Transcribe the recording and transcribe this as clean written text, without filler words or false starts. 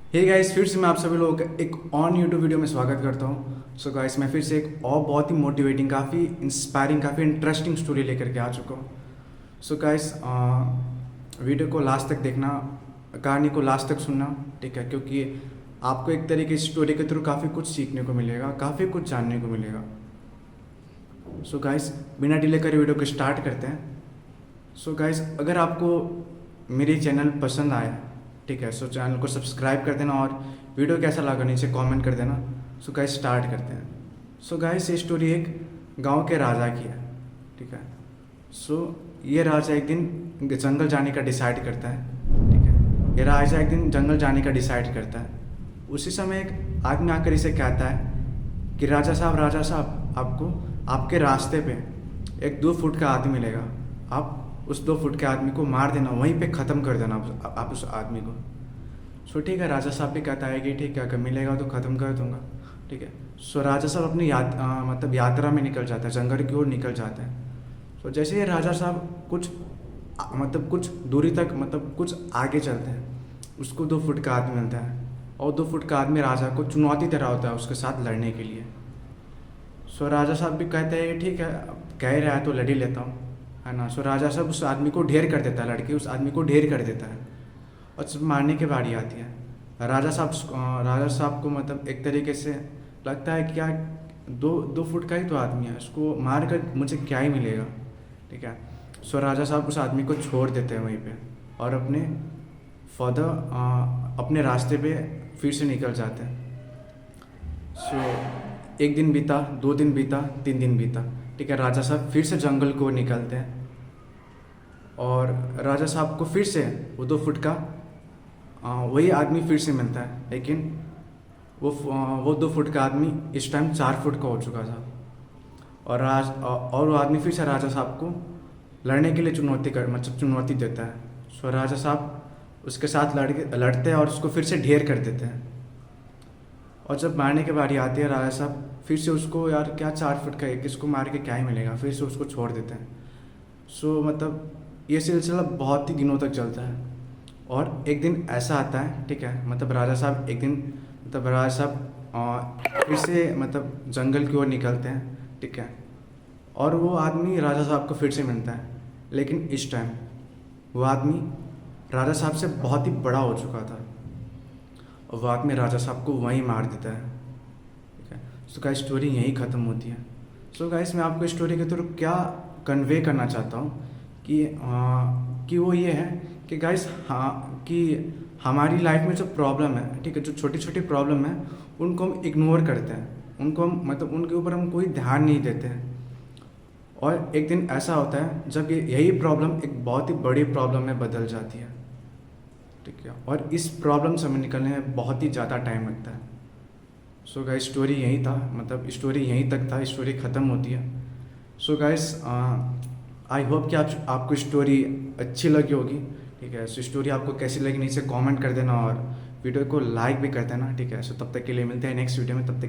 Hey guys, फिर से मैं आप सभी लोगों का एक और यूट्यूब वीडियो में स्वागत करता हूँ। सो गाइस, मैं फिर से एक और बहुत ही मोटिवेटिंग, काफ़ी इंस्पायरिंग, काफ़ी इंटरेस्टिंग स्टोरी लेकर के आ चुका हूँ। सो गाइस, वीडियो को लास्ट तक देखना, कहानी को लास्ट तक सुनना, ठीक है, क्योंकि आपको एक तरीके की स्टोरी के थ्रू काफ़ी कुछ सीखने को मिलेगा, काफ़ी कुछ जानने को मिलेगा। सो गाइस, बिना डिले करे वीडियो को स्टार्ट करते हैं। सो गाइस, अगर आपको मेरी चैनल पसंद आए, ठीक है, सो चैनल को सब्सक्राइब कर देना और वीडियो कैसा लगा नीचे कमेंट कर देना। सो गाइस, स्टार्ट करते हैं। सो गाइस, ये स्टोरी एक गांव के राजा की है, ठीक है। सो ये राजा एक दिन जंगल जाने का डिसाइड करता है, ठीक है। ये राजा एक दिन जंगल जाने का डिसाइड करता है। उसी समय एक आदमी आकर इसे कहता है कि राजा साहब, आपको आपके रास्ते पे एक 2 फुट का आदमी मिलेगा। आप उस 2 फुट के आदमी को मार देना, वहीं पे ख़त्म कर देना आप उस आदमी को। सो ठीक है, राजा साहब भी कहता है कि ठीक है, अगर मिलेगा तो ख़त्म कर दूंगा, ठीक है। सो राजा साहब अपनी मतलब यात्रा में निकल जाता है, जंगल की ओर निकल जाता है। सो जैसे ही राजा साहब मतलब कुछ दूरी तक, मतलब कुछ आगे चलते हैं, उसको 2 फुट का आदमी मिलता है। और 2 फुट का आदमी राजा को चुनौती दे रहा होता है उसके साथ लड़ने के लिए। सो राजा साहब भी कहते हैं कि ठीक है, कह ही रहा है तो लड़ ही लेता हूँ, है ना। सो राजा साहब उस आदमी को ढेर कर देता है, लड़के उस आदमी को ढेर कर देता है। और जब मारने की बारी आती है, राजा साहब को मतलब एक तरीके से लगता है कि क्या, 2 फुट का ही तो आदमी है, उसको मार कर मुझे क्या ही मिलेगा, ठीक है। सो राजा साहब उस आदमी को छोड़ देते हैं वहीं पे और अपने अपने रास्ते पे फिर से निकल जाते हैं। सो एक दिन बीता, 2 दिन बीता, 3 दिन बीता, ठीक है। राजा साहब फिर से जंगल को निकलते हैं और राजा साहब को फिर से वो 2 फुट का वही आदमी फिर से मिलता है, लेकिन वो 2 फुट का आदमी इस टाइम 4 फुट का हो चुका था। और वो आदमी फिर से राजा साहब को लड़ने के लिए चुनौती देता है। सो राजा साहब उसके साथ लड़ते हैं और उसको फिर से ढेर कर देते हैं। और जब मारने की बारी आती है, राजा साहब फिर से उसको, यार क्या 4 फुट का है, किसको मार के क्या ही मिलेगा, फिर से उसको छोड़ देते हैं। सो मतलब ये सिलसिला बहुत ही दिनों तक चलता है। और एक दिन ऐसा आता है, ठीक है, मतलब राजा साहब एक दिन, मतलब राजा साहब फिर से मतलब जंगल की ओर निकलते हैं, ठीक है। और वो आदमी राजा साहब को फिर से मिलता है, लेकिन इस टाइम वो आदमी राजा साहब से बहुत ही बड़ा हो चुका था और वो आदमी राजा साहब को वहीं मार देता है, ठीक है। सो गाइस, स्टोरी यहीं ख़त्म होती है। सो गाइस, मैं आपको स्टोरी के थ्रू क्या कन्वे करना चाहता हूँ कि वो ये है कि गाइस, हाँ, कि हमारी लाइफ में जो प्रॉब्लम है, ठीक है, जो छोटी छोटी प्रॉब्लम है, उनको हम इग्नोर करते हैं, उनको हम मतलब उनके ऊपर हम कोई ध्यान नहीं देते हैं। और एक दिन ऐसा होता है जब यही प्रॉब्लम एक बहुत ही बड़ी प्रॉब्लम में बदल जाती है, ठीक है। और इस प्रॉब्लम से हमें निकलने में बहुत ही ज़्यादा टाइम लगता है। सो गाइस, स्टोरी यहीं था, मतलब स्टोरी यहीं तक था, स्टोरी ख़त्म होती है। सो गाइस, आई होप कि आपको स्टोरी अच्छी लगी होगी, ठीक है। सो स्टोरी आपको कैसी लगी नीचे कमेंट कर देना और वीडियो को लाइक भी कर देना, ठीक है। सो तब तक के लिए मिलते हैं नेक्स्ट वीडियो में, तब तक